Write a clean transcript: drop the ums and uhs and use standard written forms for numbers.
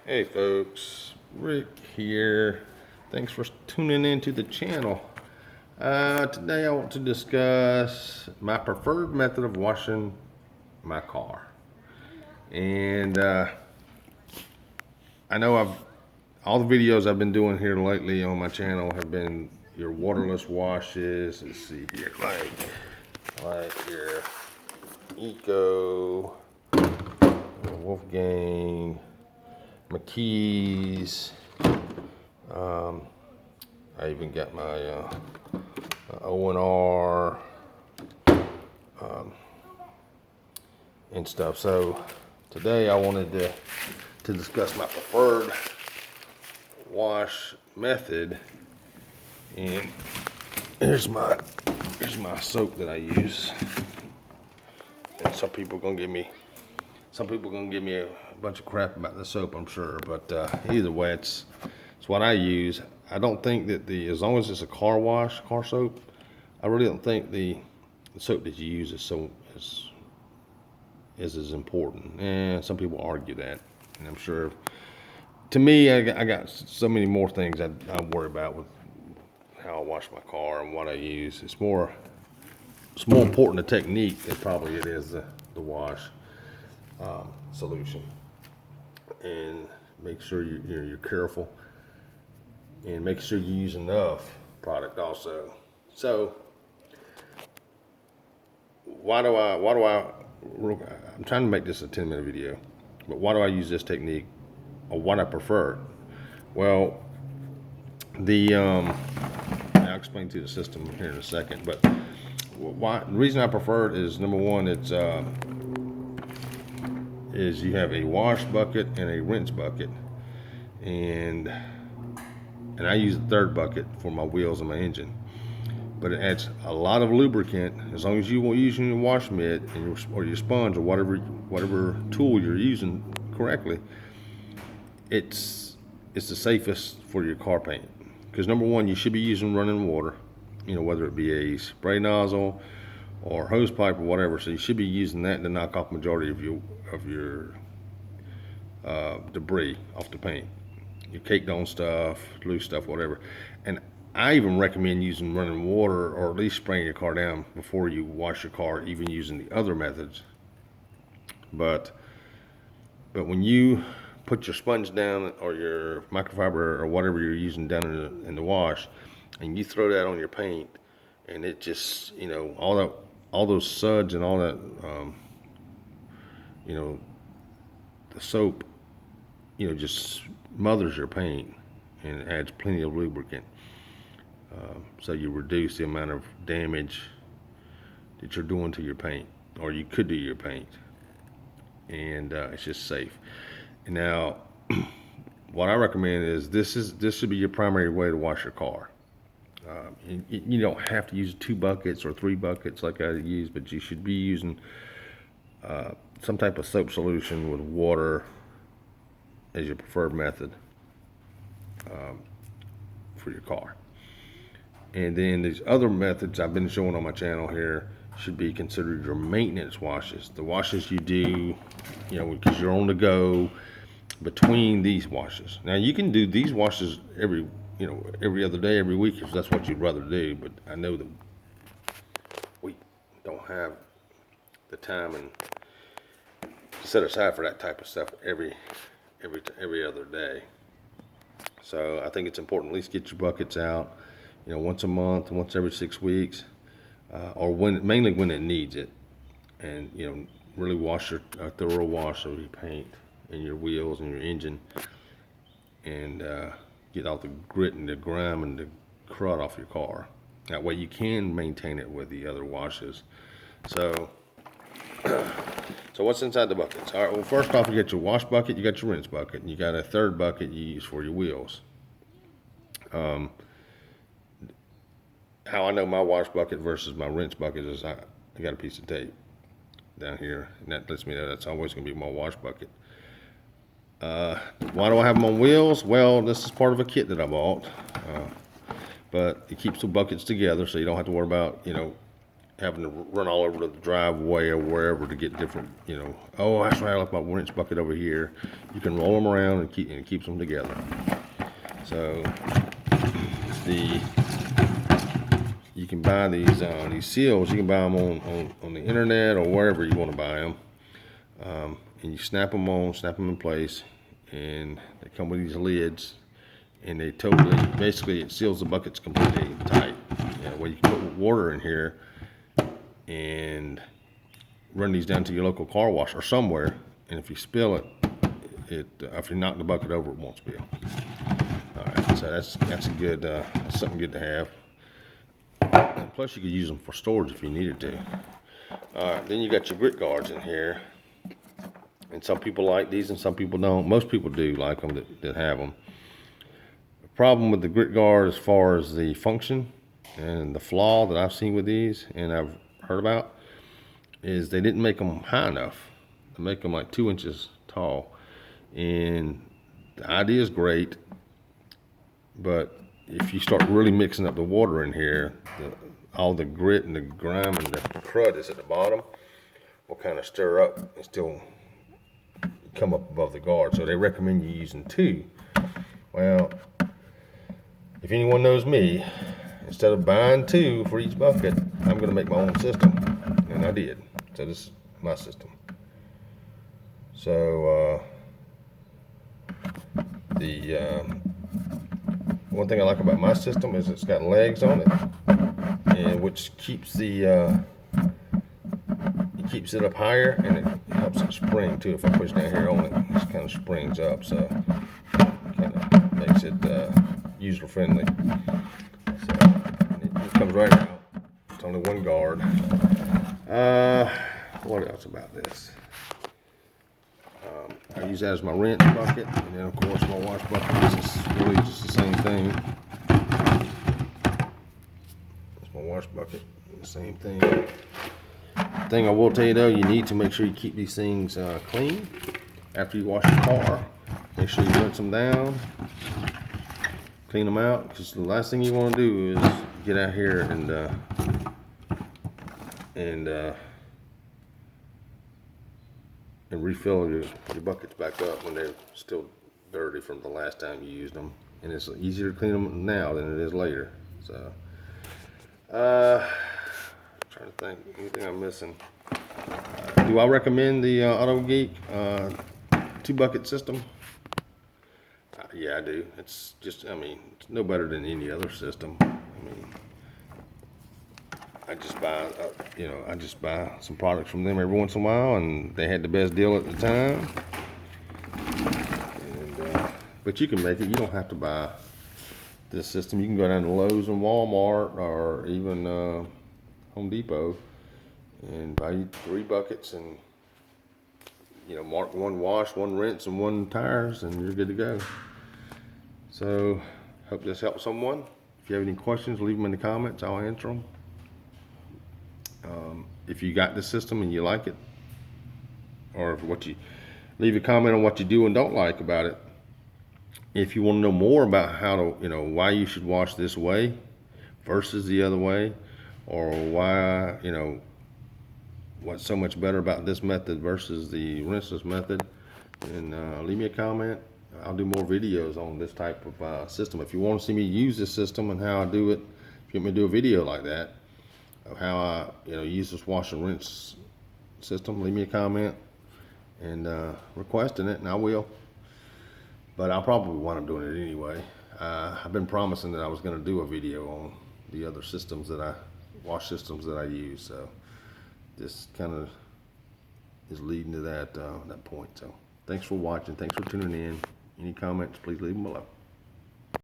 Hey folks, Rick here. Thanks for tuning in to the channel. Today I want to discuss my preferred method of washing my car. And I know all the videos I've been doing here lately on my channel have been your waterless washes. Let's see here, like your Eco, Wolfgang, McKee's. I even got my O&R and stuff. So today I wanted to discuss my preferred wash method. And here's my soap that I use. And some people gonna give me a bunch of crap about the soap, I'm sure. But either way, it's what I use. I don't think that as long as it's a car soap, I really don't think the soap that you use is as important. And some people argue that, and I'm sure. To me, I got so many more things I worry about with how I wash my car and what I use. It's more important the technique than probably it is the wash solution. And make sure you're careful, and make sure you use enough product also. So I'm trying to make this a 10-minute video, but why do I use this technique, or what I prefer? Well, I'll explain to you the system here in a second, but the reason I prefer it is, number one, is you have a wash bucket and a rinse bucket, and I use the third bucket for my wheels and my engine. But it adds a lot of lubricant as long as you were using your wash mitt or your sponge or whatever tool you're using correctly. It's the safest for your car paint, because number one, you should be using running water, whether it be a spray nozzle or hose pipe or whatever. So you should be using that to knock off majority of your debris off the paint, your caked on stuff, loose stuff, whatever. And I even recommend using running water, or at least spraying your car down before you wash your car, even using the other methods. But when you put your sponge down, or your microfiber, or whatever you're using down in the wash, and you throw that on your paint, and it just, all those suds and all that, the soap, just smothers your paint, and it adds plenty of lubricant. So you reduce the amount of damage that you're doing to your paint, or you could do your paint, and it's just safe. And now, what I recommend is this should be your primary way to wash your car. You don't have to use 2 buckets or 3 buckets like I use, but you should be using some type of soap solution with water as your preferred method for your car. And then these other methods I've been showing on my channel here should be considered your maintenance washes. The washes you do, because you're on the go between these washes. Now you can do these washes every other day, every week, if that's what you'd rather do. But I know that we don't have the time and to set aside for that type of stuff every other day. So I think it's important at least get your buckets out, once a month, once every 6 weeks, or mainly when it needs it, and really wash a thorough wash of your paint and your wheels and your engine, and get all the grit and the grime and the crud off your car. That way you can maintain it with the other washes. So what's inside the buckets? All right, well, first off, you got your wash bucket, you got your rinse bucket, and you got a third bucket you use for your wheels. How I know my wash bucket versus my rinse bucket is I got a piece of tape down here, and that lets me know that's always going to be my wash bucket. Why do I have them on wheels? Well, this is part of a kit that I bought, but it keeps the buckets together, so you don't have to worry about having to run all over the driveway or wherever to get different, oh, that's right, I left my rinse bucket over here. You can roll them around and it keeps them together. So you can buy these seals. You can buy them on the internet or wherever you want to buy them. And you snap them in place, and they come with these lids, and they basically it seals the buckets completely tight. Where you can put water in here and run these down to your local car wash or somewhere, and if you spill it, if you knock the bucket over, it won't spill. All right, so that's a good that's something good to have. And plus, you could use them for storage if you needed to. All right, then you got your grit guards in here, and some people like these and some people don't. Most people do like them that have them. The problem with the grit guard, as far as the function and the flaw that I've seen with these and I've heard about, is they didn't make them high enough. They make them like 2 inches tall, and the idea is great, but if you start really mixing up the water in here, all the grit and the grime and the crud that's at the bottom will kind of stir up and still come up above the guard. So they recommend you using 2. Well, if anyone knows me, instead of buying 2 for each bucket, I'm going to make my own system, and I did. So this is my system. So one thing I like about my system is it's got legs on it, and which keeps it up higher, and it helps it spring too. If I push down here on it, it just kind of springs up, so kind of makes it user friendly. So it comes right out. It's only 1 guard. What else about this? I use that as my rinse bucket, and then of course my wash bucket is really just the same thing. It's my wash bucket, the same thing. The thing I will tell you though, you need to make sure you keep these things clean after you wash your car. Make sure you rinse them down, clean them out, because the last thing you want to do is get out here and refill your buckets back up when they're still dirty from the last time you used them. And it's easier to clean them now than it is later. So, trying to think, anything I'm missing. Do I recommend the Auto Geek 2-bucket system? Yeah, I do. It's just, it's no better than any other system. I just buy some products from them every once in a while, and they had the best deal at the time. But you can make it. You don't have to buy this system. You can go down to Lowe's and Walmart, or even Home Depot, and buy you 3 buckets, and mark 1 wash, 1 rinse, and 1 tires, and you're good to go. So, hope this helps someone. If you have any questions, leave them in the comments. I'll answer them. If you got this system and you like it, or leave a comment on what you do and don't like about it. If you want to know more about how to, why you should wash this way versus the other way, or why, what's so much better about this method versus the rinseless method, then leave me a comment. I'll do more videos on this type of system. If you want to see me use this system and how I do it, if you want me to do a video like that, of how I use this wash and rinse system, leave me a comment and requesting it, and I will. But I'll probably wind up doing it anyway. I've been promising that I was going to do a video on the other systems wash systems that I use. So this kind of is leading to that point. So thanks for watching. Thanks for tuning in. Any comments, please leave them below.